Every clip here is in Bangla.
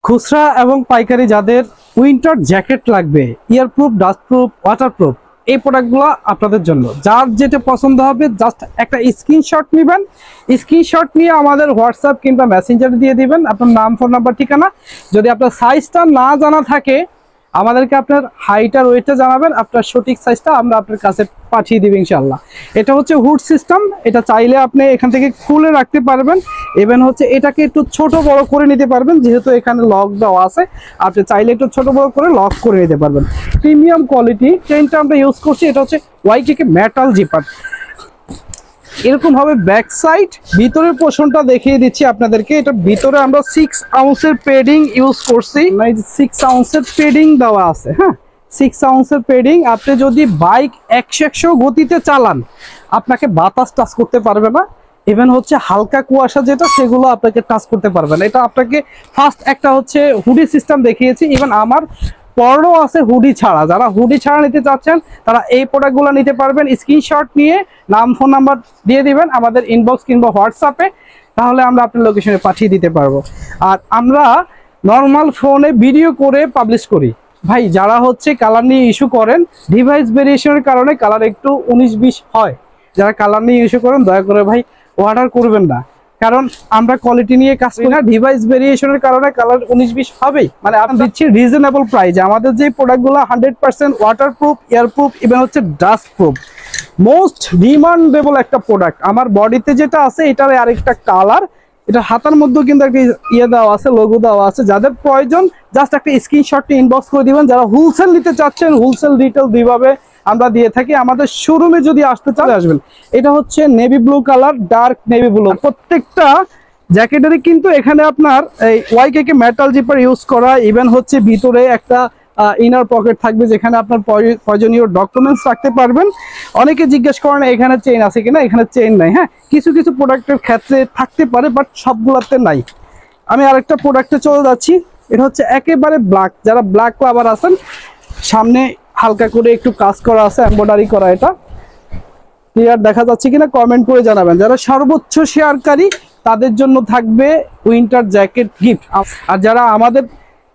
খুচরা এবং পাইকারি যাদের উইন্টার জ্যাকেট লাগবে, ইয়ারপ্রুফ, ডাস্টপ্রুফ, ওয়াটারপ্রুফ, এই প্রোডাক্টগুলো আপনাদের জন্য। যার যেটা পছন্দ হবে জাস্ট একটা স্ক্রিনশট নেবেন। স্ক্রিনশট নিয়ে আমাদের হোয়াটসঅ্যাপ কিংবা মেসেঞ্জারে দিয়ে দিবেন আপনার নাম, ফোন নাম্বার, ঠিকানা। যদি আপনার সাইজটা না জানা থাকে আমাদেরকে আপনার হাইট আর ওয়েটটা জানাবেন, আপনার সঠিক সাইজটা আমরা আপনার কাছে পাঠিয়ে দিব ইনশাআল্লাহ। এটা হচ্ছে হুড সিস্টেম, এটা চাইলে আপনি এখান থেকে খুলে রাখতে পারবেন। ইভেন হচ্ছে এটাকে একটু ছোট বড় করে নিতে পারবেন, যেহেতু এখানে লক দেওয়া আছে। আপনি চাইলে একটু ছোট বড় করে লক করে নিতে পারবেন। প্রিমিয়াম কোয়ালিটি চেইনটা আমরা ইউজ করছি, এটা হচ্ছে ওয়াইকেকে মেটাল জিপার। এরকম ভাবে ব্যাক সাইড ভিতরের পোর্শনটা দেখিয়ে দিচ্ছি আপনাদেরকে। এটা ভিতরে আমরা 6 আউন্সের পেডিং ইউজ করছি, 6 আউন্সের পেডিং দেওয়া আছে। হ্যাঁ, 6 আউন্সের পেডিং। আপনি যদি বাইক 100 গতিতে চালান আপনাকে বাতাস টাচ করতে পারবে না। ইভেন হচ্ছে হালকা কুয়াশা যেটা, সেগুলো আপনাকে টাচ করতে পারবে না। এটা আপনাকে ফার্স্ট একটা হচ্ছে হুডি সিস্টেম দেখিয়েছি। ইভেন আমার পরও আছে হুডি ছাড়া। যারা হুডি ছাড়া নিতে চাচ্ছেন তারা এই প্রোডাক্টগুলো নিতে পারবেন। স্ক্রিনশট নিয়ে নাম, ফোন নাম্বার দিয়ে দিবেন আমাদের ইনবক্স কিংবা হোয়াটসঅ্যাপে, তাহলে আমরা আপনার লোকেশনে পাঠিয়ে দিতে পারবো। আর আমরা নর্মাল ফোনে ভিডিও করে পাবলিশ করি। ভাই যারা হচ্ছে কালার নিয়ে ইস্যু করেন, ডিভাইস ভেরিয়েশনের কারণে কালার একটু 19-20 হয়। যারা কালার নিয়ে ইস্যু করেন দয়া করে ভাই অর্ডার করবেন না, কারণ আমরা কোয়ালিটি নিয়ে কাজ করি না। ডিভাইস ভেরিয়েশনের কারণে কালার 19-20 হবেই। মানে আমরা দিচ্ছি রিজনেবল প্রাইস। আমাদের যে প্রোডাক্টগুলো 100% ওয়াটারপ্রুফ, এয়ারপ্রুফ, ইভেন হচ্ছে ডাস্ট প্রুফ, মোস্ট ডিমান্ডেবল একটা প্রোডাক্ট। আমার বডিতে যেটা আছে এটার আরেকটা কালার, এটা হাতার মধ্যেও কিন্তু একটা ইয়ে দেওয়া আছে, লোগো দেওয়া আছে। যাদের প্রয়োজন জাস্ট একটা স্ক্রিনশট ইনবক্স করে দিবেন। যারা হোলসেল নিতে চাচ্ছেন, হোলসেল রিটেল দুইভাবে আমরা দিয়ে থাকি। আমাদের শোরুমে যদি আসতে চান আসবেন। এটা হচ্ছে navy blue colour, dark navy blue. প্রত্যেকটা জ্যাকেটেরই কিন্তু এখানে আপনার এই ওয়াইকেকে মেটাল জিপার ইউজ করা। ইভেন হচ্ছে ভিতরে একটা ইনার পকেট থাকবে, যেখানে আপনার প্রয়োজনীয় ডকুমেন্টস রাখতে পারবেন। অনেকে জিজ্ঞেস করেন এখানে চেইন আছে কিনা, এখানে চেইন নাই। হ্যাঁ, কিছু কিছু প্রোডাক্টের ক্ষেত্রে থাকতে পারে, বাট সবগুলোতে নাই। আমি আরেকটা প্রোডাক্টে চলে যাচ্ছি। এটা হচ্ছে একেবারে ব্ল্যাক। যারা ব্ল্যাক লাভার আছেন, সামনে হালকা করে একটু কাজ করা আছে, এমব্রয়ডারি করা। এটা ক্লিয়ার দেখা যাচ্ছে কিনা কমেন্ট করে জানাবেন। যারা সর্বোচ্চ শেয়ারকারী তাদের জন্য থাকবে উইন্টার জ্যাকেট গিফট। আর যারা আমাদের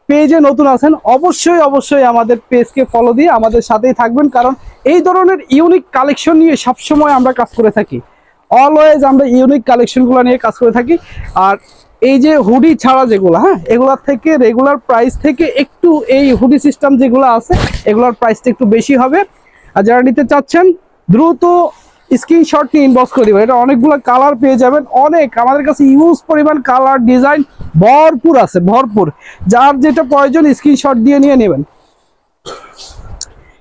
পেজে নতুন আছেন অবশ্যই অবশ্যই আমাদের পেজকে ফলো দিয়ে আমাদের সাথেই থাকবেন, কারণ এই ধরনের ইউনিক কালেকশন নিয়ে সবসময় আমরা কাজ করে থাকি। অলওয়েজ আমরা ইউনিক কালেকশনগুলো নিয়ে কাজ করে থাকি। আর এই যে হুডি ছাড়া যেগুলো, হ্যাঁ, এগুলার থেকে রেগুলার প্রাইস থেকে একটু এই হুডি সিস্টেম যেগুলো আছে এগুলোর প্রাইসটা একটু বেশি হবে। আর যারা নিতে চাচ্ছেন দ্রুত স্ক্রিনশট নিয়ে ইনবক্স করে দিবেন। এটা অনেকগুলো কালার পেয়ে যাবেন, অনেক আমাদের কাছে ইউজ পরিমাণ কালার ডিজাইন ভরপুর আছে, ভরপুর। যার যেটা প্রয়োজন স্ক্রিনশট দিয়ে নিয়ে নেবেন।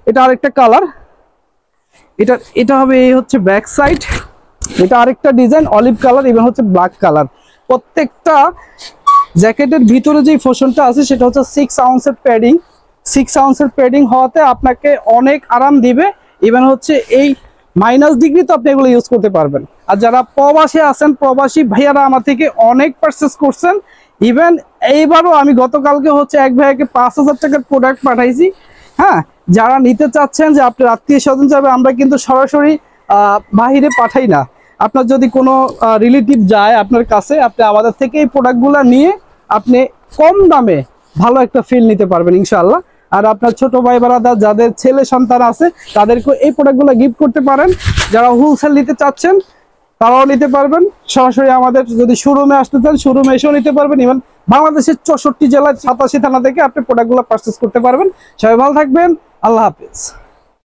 এটা আরেকটা কালার, এটা হবে এই হচ্ছে ব্যাক সাইড। এটা আরেকটা ডিজাইন অলিভ কালার, এবং হচ্ছে ব্ল্যাক কালার। প্রত্যেকটা জ্যাকেটের ভিতরে যে পোর্শনটা আছে সেটা হচ্ছে 6 আউন্সের প্যাডিং। 6 আউন্সের প্যাডিং হওয়াতে আপনাকে অনেক আরাম দিবে। ইভেন হচ্ছে এই -ডিগ্রি তো আপনি এগুলো ইউজ করতে পারবেন। আর যারা প্রবাসে আছেন, প্রবাসী ভাইয়ারা আমার থেকে অনেক পারচেস করছেন। ইভেন এইবারও আমি গতকালকে হচ্ছে এক ভাইয়াকে 5000 টাকার প্রোডাক্ট পাঠাইছি। হ্যাঁ, যারা নিতে চাচ্ছেন যে আপনার আত্মীয় স্বজন যাবে, আমরা কিন্তু সরাসরি বাহিরে পাঠাই না। আপনার যদি কোনো রিলেটিভ যায় আপনার কাছে, আপনি আমাদের থেকে এই প্রোডাক্টগুলো নিয়ে আপনি কম দামে ভালো একটা ফিল নিতে পারবেন ইনশাআল্লাহ। আর আপনার ছোট ভাই বারাদা যাদের ছেলে সন্তান আছে তাদেরকে এই প্রোডাক্টগুলো গিফট করতে পারেন। যারা হোলসেল নিতে চাচ্ছেন তারাও নিতে পারবেন। সরাসরি আমাদের যদি শোরুমে আসতে চান শোরুমে এসেও নিতে পারবেন। ইভেন বাংলাদেশের 64 জেলার 87 থানা থেকে আপনি প্রোডাক্টগুলো পারচেস করতে পারবেন। সবাই ভালো থাকবেন, আল্লাহ হাফেজ।